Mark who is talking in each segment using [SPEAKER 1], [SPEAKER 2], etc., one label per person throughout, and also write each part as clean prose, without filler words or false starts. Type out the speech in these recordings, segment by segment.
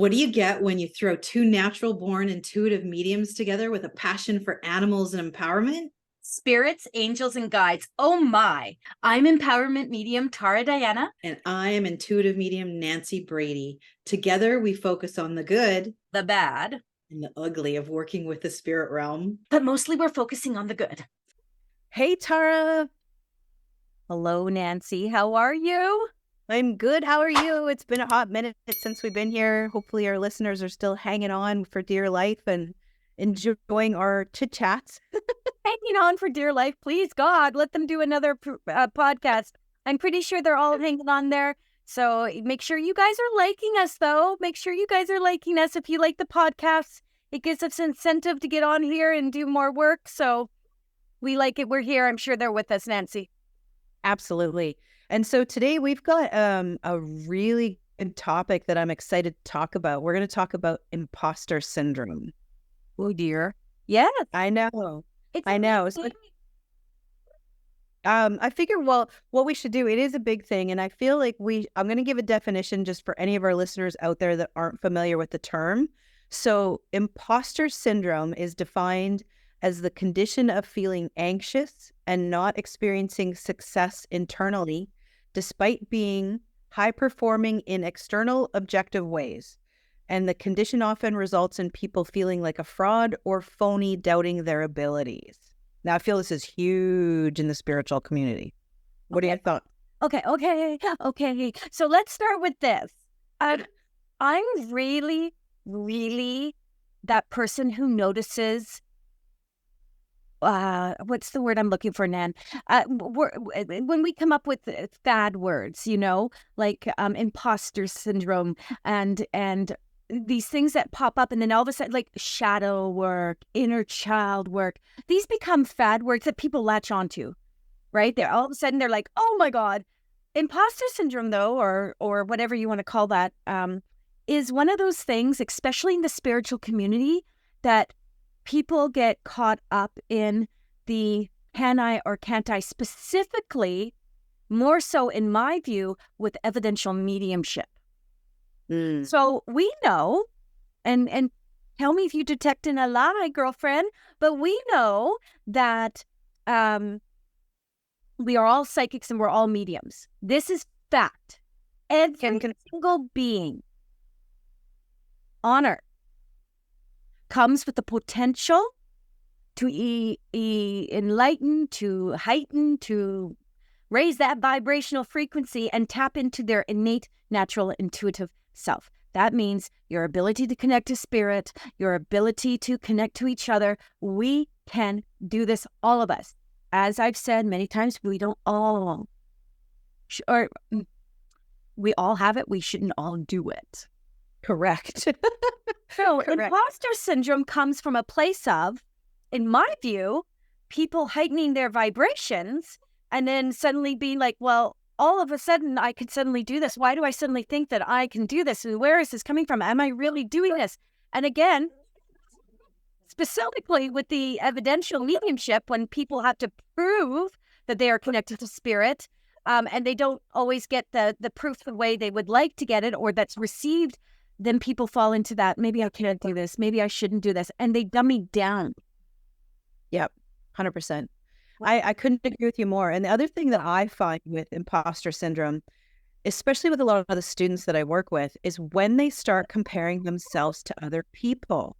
[SPEAKER 1] What do you get when you throw two natural born intuitive mediums together with a passion for animals and empowerment?
[SPEAKER 2] Spirits, angels, and guides. Oh my. I'm empowerment medium Tara Diana.
[SPEAKER 1] And I am intuitive medium Nancy Brady. Together, we focus on the good,
[SPEAKER 2] The bad,
[SPEAKER 1] and the ugly of working with the spirit realm.
[SPEAKER 2] but mostly we're focusing on the good.
[SPEAKER 3] Hey, Tara.
[SPEAKER 2] Hello, Nancy. How are you?
[SPEAKER 3] I'm good. How are you? It's been a hot minute since we've been here. Hopefully our listeners are still hanging on for dear life and enjoying our chit-chats.
[SPEAKER 2] Hanging on for dear life. Please, God, let them do another podcast. I'm pretty sure they're all hanging on there. So make sure you guys are liking us, though. Make sure you guys are liking us. If you like the podcast, it gives us incentive to get on here and do more work. So we like it. We're here. I'm sure they're with us, Nancy.
[SPEAKER 3] Absolutely. And so today we've got a really good topic that I'm excited to talk about. We're going to talk about imposter syndrome.
[SPEAKER 2] Oh, dear. Yes.
[SPEAKER 3] I know.
[SPEAKER 2] It's
[SPEAKER 3] I know. So, I figure, well, what we should do, it is a big thing. And I feel like I'm going to give a definition just for any of our listeners out there that aren't familiar with the term. So imposter syndrome is defined as the condition of feeling anxious and not experiencing success internally, despite being high performing in external objective ways. And the condition often results in people feeling like a fraud or phony, doubting their abilities. Now, I feel this is huge in the spiritual community. What do you think?
[SPEAKER 2] Okay. So let's start with this. I'm really, really that person who notices. What's the word I'm looking for, Nan? When we come up with fad words, like imposter syndrome and these things that pop up, and then all of a sudden, like shadow work, inner child work, these become fad words that people latch onto, right? They're all of a sudden they're like, oh my God. Imposter syndrome, though, or whatever you want to call that, is one of those things, especially in the spiritual community, that people get caught up in the can I or can't I, specifically, more so in my view, with evidential mediumship. So we know, and tell me if you detect in a lie, girlfriend, but we know that we are all psychics and we're all mediums. This is fact. Every single being on Earth comes with the potential to enlighten, to heighten, to raise that vibrational frequency and tap into their innate, natural, intuitive self. That means your ability to connect to spirit, your ability to connect to each other. We can do this, all of us. As I've said many times, we don't all, or we all have it. We shouldn't all do it.
[SPEAKER 3] Correct.
[SPEAKER 2] So imposter syndrome comes from a place of, in my view, people heightening their vibrations and then suddenly being like, well, all of a sudden I could suddenly do this. Why do I suddenly think that I can do this? And where is this coming from? Am I really doing this? And again, specifically with the evidential mediumship, when people have to prove that they are connected to spirit, and they don't always get the proof the way they would like to get it, or that's received, then people fall into that, maybe I can't do this, maybe I shouldn't do this, and they dummy down.
[SPEAKER 3] Yep, 100%. I couldn't agree with you more. And the other thing that I find with imposter syndrome, especially with a lot of the students that I work with, is when they start comparing themselves to other people.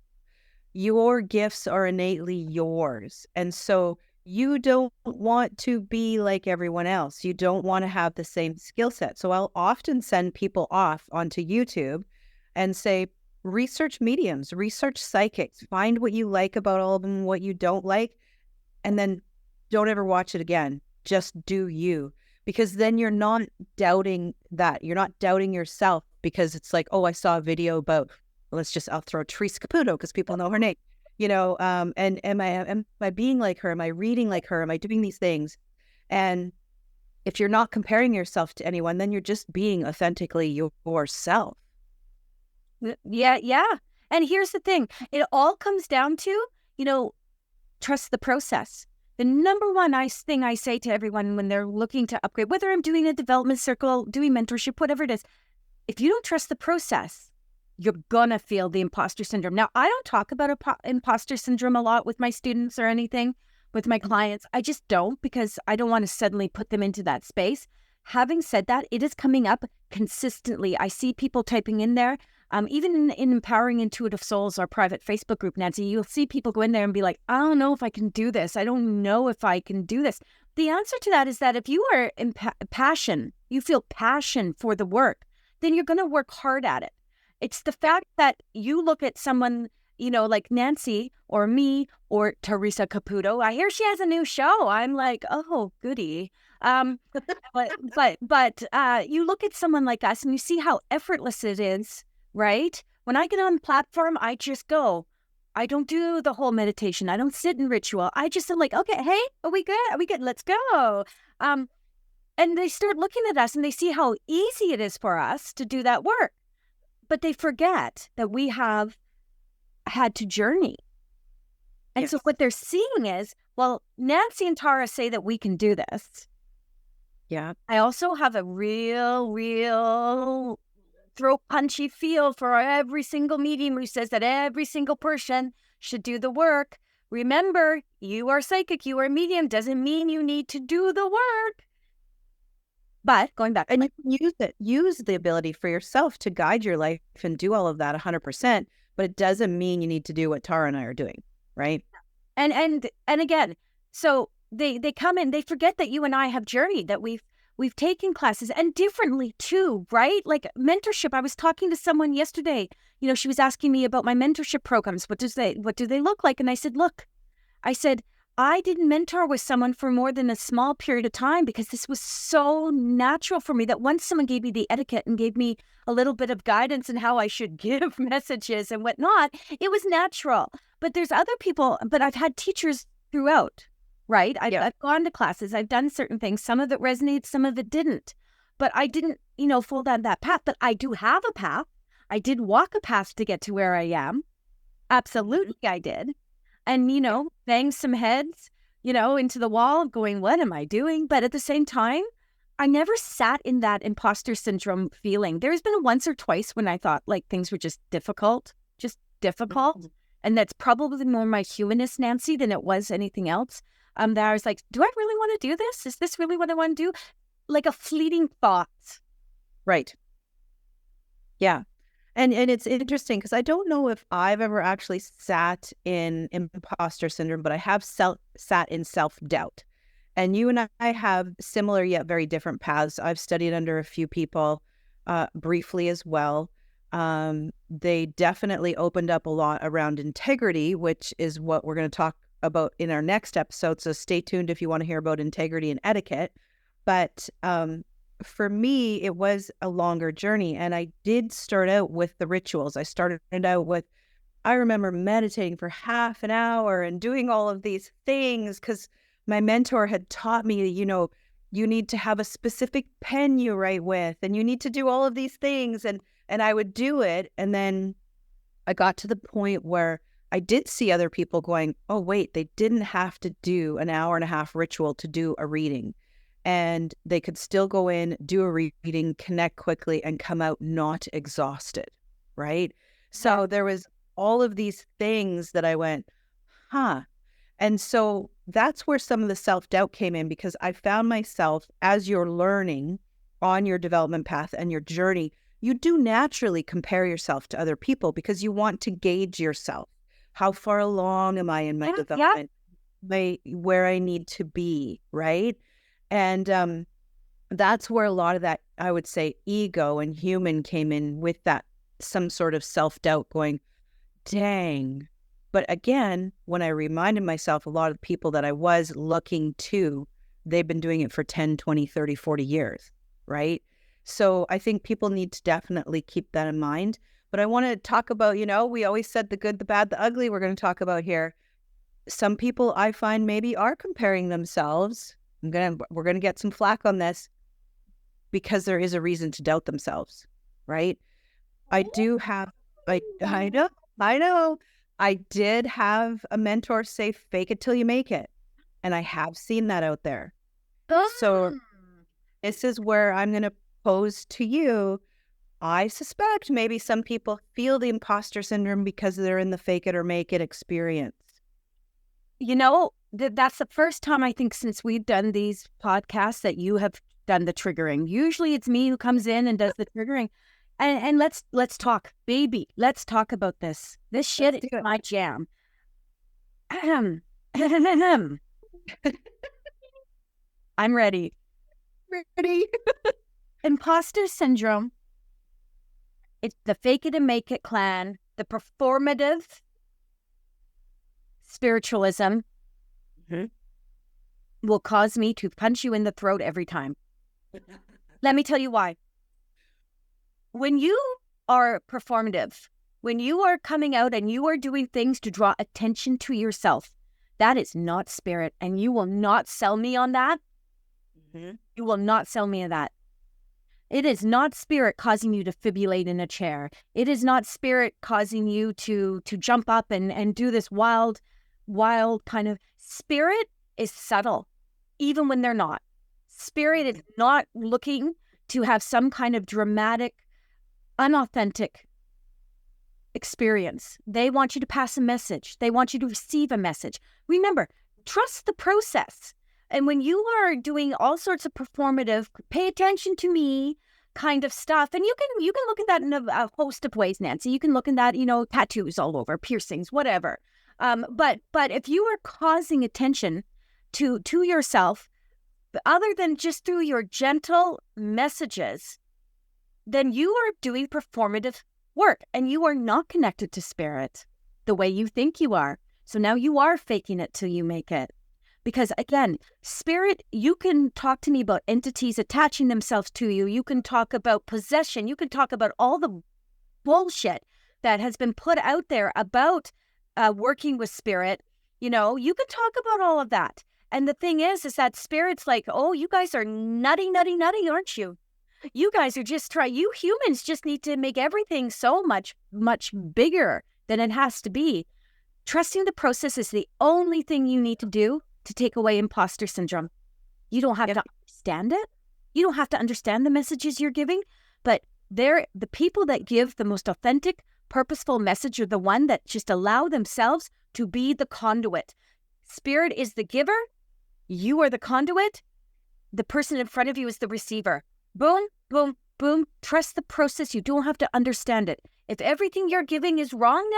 [SPEAKER 3] Your gifts are innately yours. And so you don't want to be like everyone else. You don't want to have the same skill set. So I'll often send people off onto YouTube and say, research mediums, research psychics, find what you like about all of them, what you don't like, and then don't ever watch it again. Just do you. Because then you're not doubting that. You're not doubting yourself because it's like, oh, I saw a video about, I'll throw Therese Caputo because people know her name, and am I being like her? Am I reading like her? Am I doing these things? And if you're not comparing yourself to anyone, then you're just being authentically yourself.
[SPEAKER 2] Yeah. And here's the thing. It all comes down to, trust the process. The number one thing I say to everyone when they're looking to upgrade, whether I'm doing a development circle, doing mentorship, whatever it is, if you don't trust the process, you're gonna feel the imposter syndrome. Now, I don't talk about imposter syndrome a lot with my students or anything, with my clients. I just don't, because I don't want to suddenly put them into that space. Having said that, it is coming up consistently. I see people typing in there. Even in Empowering Intuitive Souls, our private Facebook group, Nancy, you'll see people go in there and be like, I don't know if I can do this. I don't know if I can do this. The answer to that is that if you are in passion, you feel passion for the work, then you're going to work hard at it. It's the fact that you look at someone, you know, like Nancy or me or Teresa Caputo. I hear she has a new show. I'm like, oh, goody. But you look at someone like us and you see how effortless it is, right? When I get on the platform, I just go. I don't do the whole meditation. I don't sit in ritual. I just am like, okay, hey, are we good? Are we good? Let's go. And they start looking at us and they see how easy it is for us to do that work. But they forget that we have had to journey. And
[SPEAKER 3] Yes.
[SPEAKER 2] so what they're seeing is, well, Nancy and Tara say that we can do this.
[SPEAKER 3] Yeah.
[SPEAKER 2] I also have a real throat punchy feel for every single medium who says that every single person should do the work. Remember, you are psychic, you are medium, doesn't mean you need to do the work. But going back,
[SPEAKER 3] And you can use the ability for yourself to guide your life and do all of that 100%, but it doesn't mean you need to do what Tara and I are doing, right?
[SPEAKER 2] and again, so they come in, they forget that you and I have journeyed, that we've taken classes, and differently too, right? Like mentorship. I was talking to someone yesterday, you know, she was asking me about my mentorship programs. What do they look like? And I said, look, I didn't mentor with someone for more than a small period of time because this was so natural for me that once someone gave me the etiquette and gave me a little bit of guidance in how I should give messages and whatnot, it was natural. But there's other people, but I've had teachers throughout, right? I've gone to classes, I've done certain things. Some of it resonated, some of it didn't. But I didn't, you know, fall down that path. But I do have a path. I did walk a path to get to where I am. Absolutely, I did. And, you know, bang some heads, you know, into the wall going, what am I doing? But at the same time, I never sat in that imposter syndrome feeling. There's been once or twice when I thought like things were just difficult. And that's probably more my humanist Nancy than it was anything else. That I was like, do I really want to do this? Is this really what I want to do? Like a fleeting thought.
[SPEAKER 3] Right. Yeah. And it's interesting because I don't know if I've ever actually sat in imposter syndrome, but I have sat in self-doubt. And you and I have similar yet very different paths. I've studied under a few people briefly as well. They definitely opened up a lot around integrity, which is what we're going to talk about in our next episode. So stay tuned if you want to hear about integrity and etiquette. But for me, it was a longer journey. And I did start out with the rituals. I remember meditating for half an hour and doing all of these things because my mentor had taught me, you know, you need to have a specific pen you write with, and you need to do all of these things. And I would do it. And then I got to the point where I did see other people going, oh, wait, they didn't have to do an hour and a half ritual to do a reading. And they could still go in, do a reading, connect quickly, and come out not exhausted, right? So there was all of these things that I went, huh. And so that's where some of the self-doubt came in, because I found myself, as you're learning on your development path and your journey, you do naturally compare yourself to other people because you want to gauge yourself. How far along am I in my development? Where I need to be, right? And that's where a lot of that, I would say, ego and human came in with that, some sort of self-doubt going, dang. But again, when I reminded myself, a lot of the people that I was looking to, they've been doing it for 10, 20, 30, 40 years, right? So I think people need to definitely keep that in mind. But I want to talk about, you know, we always said the good, the bad, the ugly we're going to talk about here. Some people I find maybe are comparing themselves. We're going to get some flack on this because there is a reason to doubt themselves, right? I know. I did have a mentor say, fake it till you make it. And I have seen that out there. So this is where I'm going to pose to you, I suspect maybe some people feel the imposter syndrome because they're in the fake it or make it experience.
[SPEAKER 2] You know, that's the first time I think since we've done these podcasts that you have done the triggering. Usually it's me who comes in and does the triggering. And let's talk, baby. Let's talk about this. This shit
[SPEAKER 3] Let's
[SPEAKER 2] is
[SPEAKER 3] do it.
[SPEAKER 2] my jam. Ahem. Ahem. I'm ready.
[SPEAKER 3] Ready?
[SPEAKER 2] Imposter syndrome. It's the fake it and make it clan, the performative spiritualism
[SPEAKER 3] Mhm.
[SPEAKER 2] will cause me to punch you in the throat every time. Let me tell you why. When you are performative, when you are coming out and you are doing things to draw attention to yourself, that is not spirit. And you will not sell me on that.
[SPEAKER 3] Mhm.
[SPEAKER 2] You will not sell me on that. It is not spirit causing you to fibulate in a chair. It is not spirit causing you to jump up and do this wild kind of... Spirit is subtle, even when they're not. Spirit is not looking to have some kind of dramatic, unauthentic experience. They want you to pass a message. They want you to receive a message. Remember, trust the process. And when you are doing all sorts of performative, pay attention to me kind of stuff, and you can look at that in a host of ways, Nancy. You can look at that, tattoos all over, piercings, whatever. But if you are causing attention to yourself, other than just through your gentle messages, then you are doing performative work and you are not connected to spirit the way you think you are. So now you are faking it till you make it. Because again, spirit, you can talk to me about entities attaching themselves to you. You can talk about possession. You can talk about all the bullshit that has been put out there about working with spirit. You can talk about all of that. And the thing is that spirit's like, oh, you guys are nutty, aren't you? You guys are you humans just need to make everything so much, much bigger than it has to be. Trusting the process is the only thing you need to do to take away imposter syndrome. You don't have to understand it. You don't have to understand the messages you're giving, but the people that give the most authentic, purposeful message are the one that just allow themselves to be the conduit. Spirit is the giver. You are the conduit. The person in front of you is the receiver. Boom, boom, boom. Trust the process. You don't have to understand it. If everything you're giving is wrong,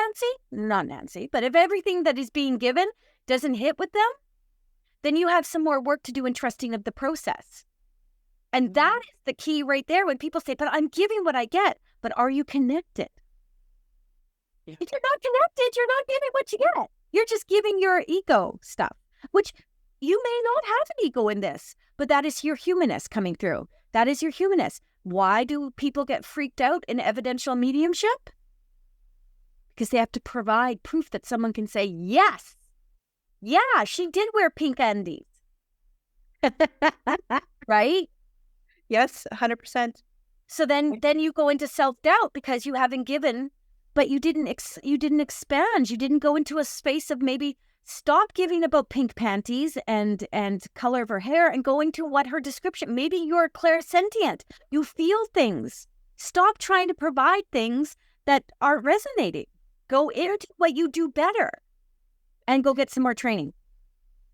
[SPEAKER 2] not Nancy, but if everything that is being given doesn't hit with them, then you have some more work to do in trusting of the process. And that is the key right there when people say, but I'm giving what I get. But are you connected? Yeah. If you're not connected, you're not giving what you get. You're just giving your ego stuff, which you may not have an ego in this, but that is your humanness coming through. That is your humanness. Why do people get freaked out in evidential mediumship? Because they have to provide proof that someone can say, yes, yeah, she did wear pink undies. Right?
[SPEAKER 3] Yes, 100%.
[SPEAKER 2] So then you go into self-doubt because you haven't given, but you didn't expand. You didn't go into a space of maybe stop giving about pink panties and color of her hair and go into what her description. Maybe you're clairsentient. You feel things. Stop trying to provide things that aren't resonating. Go into what you do better and go get some more training.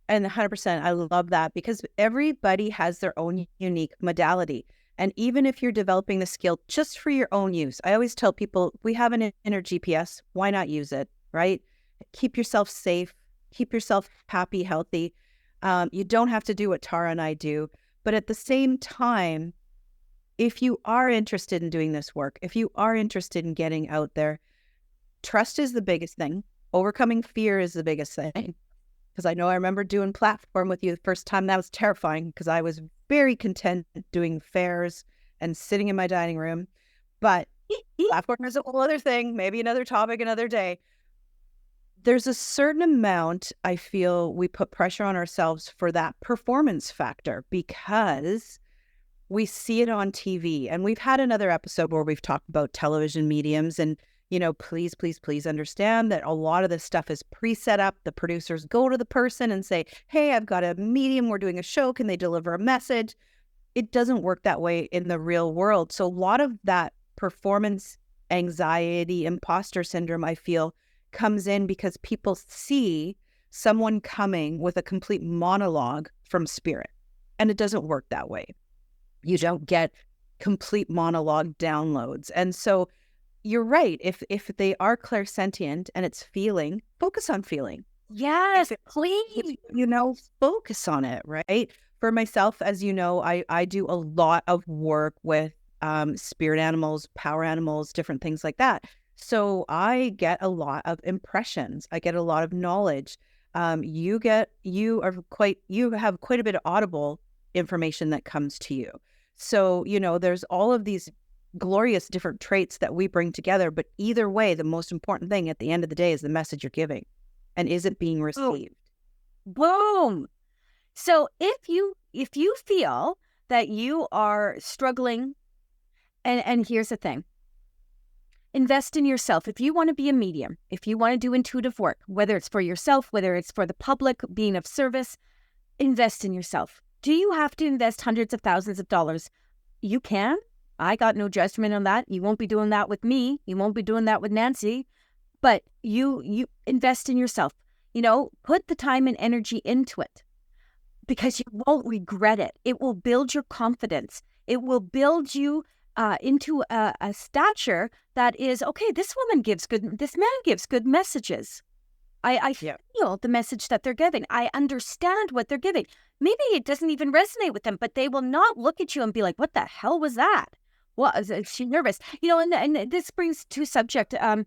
[SPEAKER 3] And 100%, I love that because everybody has their own unique modality. And even if you're developing the skill just for your own use, I always tell people, we have an inner GPS. Why not use it, right? Keep yourself safe. Keep yourself happy, healthy. You don't have to do what Tara and I do. But at the same time, if you are interested in doing this work, if you are interested in getting out there, trust is the biggest thing. Overcoming fear is the biggest thing. Because I know I remember doing platform with you the first time. That was terrifying because I was very content doing fairs and sitting in my dining room. But platform is a whole other thing, maybe another topic, another day. There's a certain amount I feel we put pressure on ourselves for that performance factor because we see it on TV. And we've had another episode where we've talked about television mediums and please, please, please understand that a lot of this stuff is pre-set up. The producers go to the person and say, hey, I've got a medium. We're doing a show. Can they deliver a message? It doesn't work that way in the real world. So a lot of that performance anxiety, imposter syndrome, I feel, comes in because people see someone coming with a complete monologue from spirit. And it doesn't work that way. You don't get complete monologue downloads. And so you're right. If they are clairsentient and it's feeling, focus on feeling.
[SPEAKER 2] Yes, please.
[SPEAKER 3] Focus on it, right? For myself, as you know, I do a lot of work with spirit animals, power animals, different things like that. So I get a lot of impressions. I get a lot of knowledge. You have quite a bit of audible information that comes to you. So, there's all of these glorious different traits that we bring together. But either way, the most important thing at the end of the day is the message you're giving. And is it being received?
[SPEAKER 2] Boom. So if you feel that you are struggling, and here's the thing, invest in yourself. If you want to be a medium, if you want to do intuitive work, whether it's for yourself, whether it's for the public, being of service, invest in yourself. Do you have to invest hundreds of thousands of dollars? You can. I got no judgment on that. You won't be doing that with me. You won't be doing that with Nancy. But you invest in yourself. Put the time and energy into it, because you won't regret it. It will build your confidence. It will build you into a stature that is, okay, this man gives good messages. I feel the message that they're giving. I understand what they're giving. Maybe it doesn't even resonate with them, but they will not look at you and be like, what the hell was that? What, is she nervous? And this brings to subject. I'm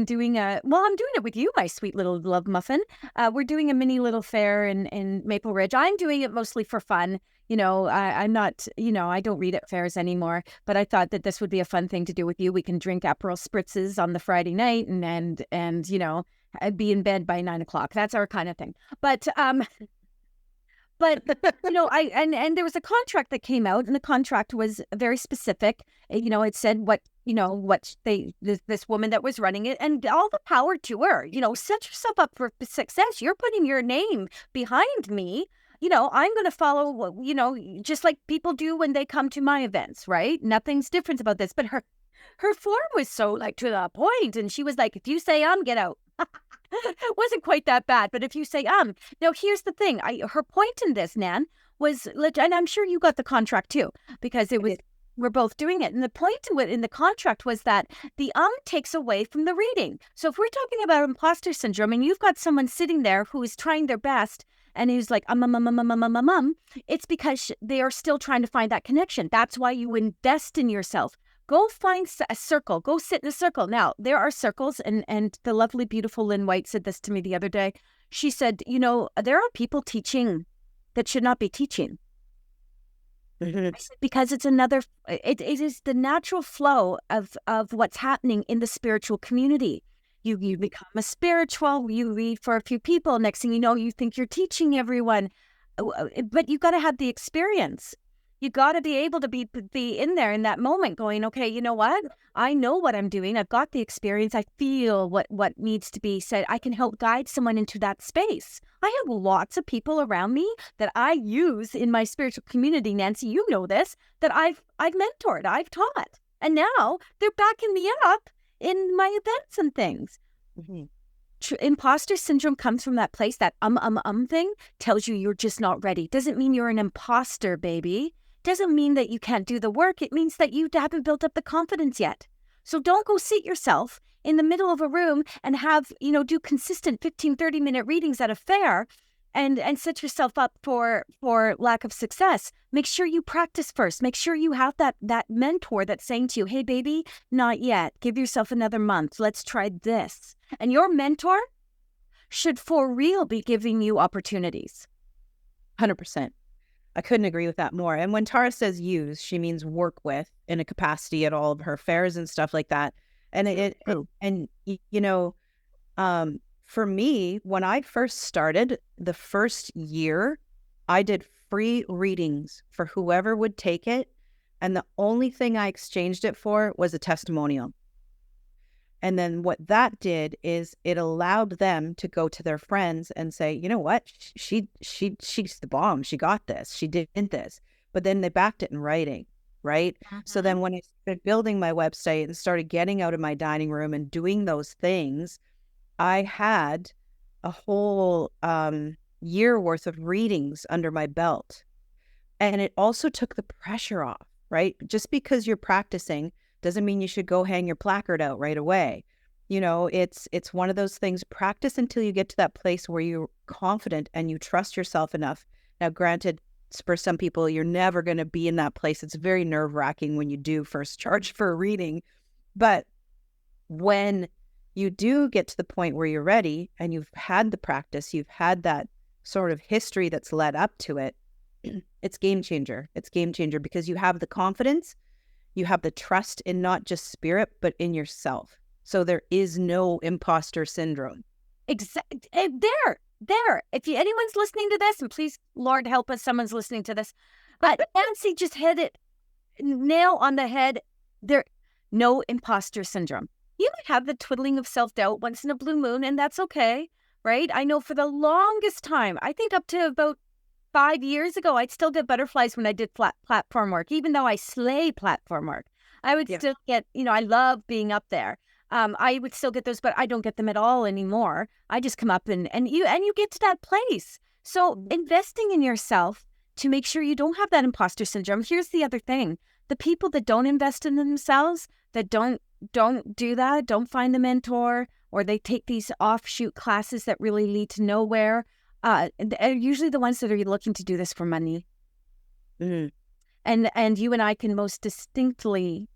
[SPEAKER 2] doing it with you, my sweet little love muffin. We're doing a mini little fair in Maple Ridge. I'm doing it mostly for fun. I'm not, I don't read at fairs anymore, but I thought that this would be a fun thing to do with you. We can drink Aperol spritzes on the Friday night and I'd be in bed by 9 o'clock. That's our kind of thing. But there was a contract that came out, and the contract was very specific. It said this woman that was running it, and all the power to her. Set yourself up for success. You're putting your name behind me. I'm going to follow, just like people do when they come to my events, right? Nothing's different about this. But her form was so to the point, and she was like, if you say get out. It wasn't quite that bad, but if you say now here's the thing. Her point in this, Nan, was, and I'm sure you got the contract too, because we're both doing it. And the point in the contract was that the takes away from the reading. So if we're talking about imposter syndrome, and you've got someone sitting there who is trying their best, and who's like it's because they are still trying to find that connection. That's why you invest in yourself. Go find a circle. Go sit in a circle. Now, there are circles, and the lovely, beautiful Lynn White said this to me the other day. She said, there are people teaching that should not be teaching. I said, because it is the natural flow of what's happening in the spiritual community. You become a spiritual, you read for a few people. Next thing you know, you think you're teaching everyone. But you got to have the experience. You got to be able to be in there in that moment going, okay, you know what? I know what I'm doing. I've got the experience. I feel what needs to be said. I can help guide someone into that space. I have lots of people around me that I use in my spiritual community, Nancy, you know this, that I've mentored, I've taught. And now they're backing me up in my events and things. Mm-hmm. Imposter syndrome comes from that place, that thing tells you you're just not ready. Doesn't mean you're an imposter, baby. Doesn't mean that you can't do the work. It means that you haven't built up the confidence yet. So don't go sit yourself in the middle of a room and have, do consistent 15, 30-minute readings at a fair and set yourself up for lack of success. Make sure you practice first. Make sure you have that mentor that's saying to you, hey, baby, not yet. Give yourself another month. Let's try this. And your mentor should for real be giving you opportunities.
[SPEAKER 3] 100%. I couldn't agree with that more. And when Tara says use, she means work with in a capacity at all of her fairs and stuff like that. And for me, when I first started, the first year, I did free readings for whoever would take it. And the only thing I exchanged it for was a testimonial. And then what that did is it allowed them to go to their friends and say, you know what, she's the bomb. She got this. She did this. But then they backed it in writing. right? So then when I started building my website and started getting out of my dining room and doing those things, I had a whole year worth of readings under my belt. And it also took the pressure off, right? Just because you're practicing doesn't mean you should go hang your placard out right away. You know, it's one of those things, practice until you get to that place where you're confident and you trust yourself enough. Now, granted, for some people, you're never going to be in that place. It's very nerve-wracking when you do first charge for a reading. But when you do get to the point where you're ready and you've had the practice, you've had that sort of history that's led up to it, it's game changer. It's game changer because you have the confidence, you have the trust in not just spirit, but in yourself. So there is no imposter syndrome.
[SPEAKER 2] Exactly. There. If anyone's listening to this, and please, Lord, help us, someone's listening to this. But Nancy just hit it nail on the head. There, no imposter syndrome. You might have the twiddling of self-doubt once in a blue moon, and that's okay, right? I know for the longest time, I think up to about 5 years ago, I'd still get butterflies when I did platform work, even though I slay platform work. I would still get, I love being up there. I would still get those, but I don't get them at all anymore. I just come up and you get to that place. So investing in yourself to make sure you don't have that imposter syndrome. Here's the other thing. The people that don't invest in themselves, that don't do that, don't find a mentor, or they take these offshoot classes that really lead to nowhere, are usually the ones that are looking to do this for money. And you and I can most distinctly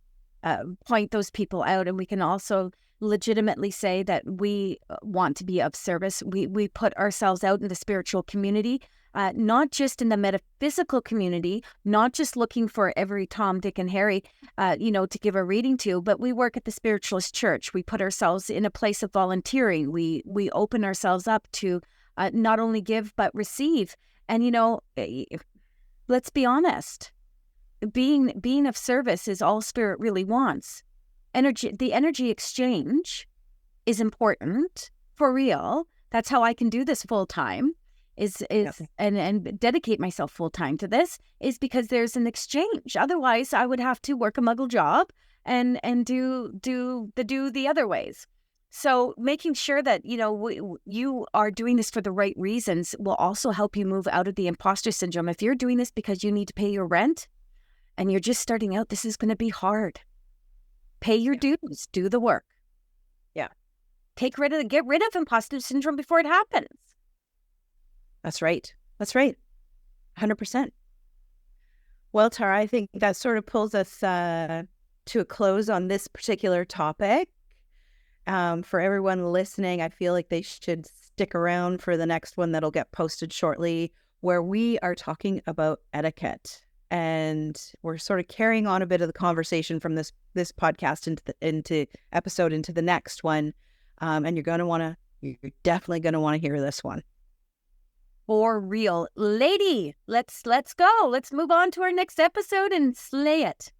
[SPEAKER 2] point those people out, and we can also legitimately say that we want to be of service. We put ourselves out in the spiritual community, not just in the metaphysical community, not just looking for every Tom, Dick, and Harry, to give a reading to, but we work at the Spiritualist Church. We put ourselves in a place of volunteering. We open ourselves up to not only give but receive. And let's be honest. Being of service is all spirit really wants. The energy exchange is important for real. That's how I can do this full time and dedicate myself full time to this, is because there's an exchange. Otherwise, I would have to work a muggle job and do the other ways. So making sure that you are doing this for the right reasons will also help you move out of the imposter syndrome. If you're doing this because you need to pay your rent, and you're just starting out, this is going to be hard. Pay your dues, do the work.
[SPEAKER 3] Yeah.
[SPEAKER 2] Get rid of imposter syndrome before it happens.
[SPEAKER 3] That's right. 100%. Well, Tara, I think that sort of pulls us to a close on this particular topic. For everyone listening, I feel like they should stick around for the next one that'll get posted shortly, where we are talking about etiquette. And we're sort of carrying on a bit of the conversation from this podcast into the next one. And you're definitely going to want to hear this one.
[SPEAKER 2] For real. Lady, let's go. Let's move on to our next episode and slay it.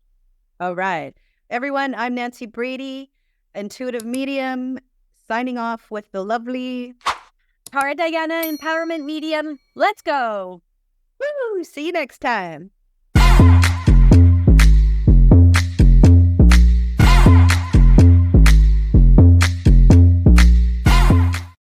[SPEAKER 3] All right. Everyone, I'm Nancy Brady, intuitive medium, signing off with the lovely
[SPEAKER 2] Tara Diana, empowerment medium. Let's go.
[SPEAKER 3] Woo! See you next time.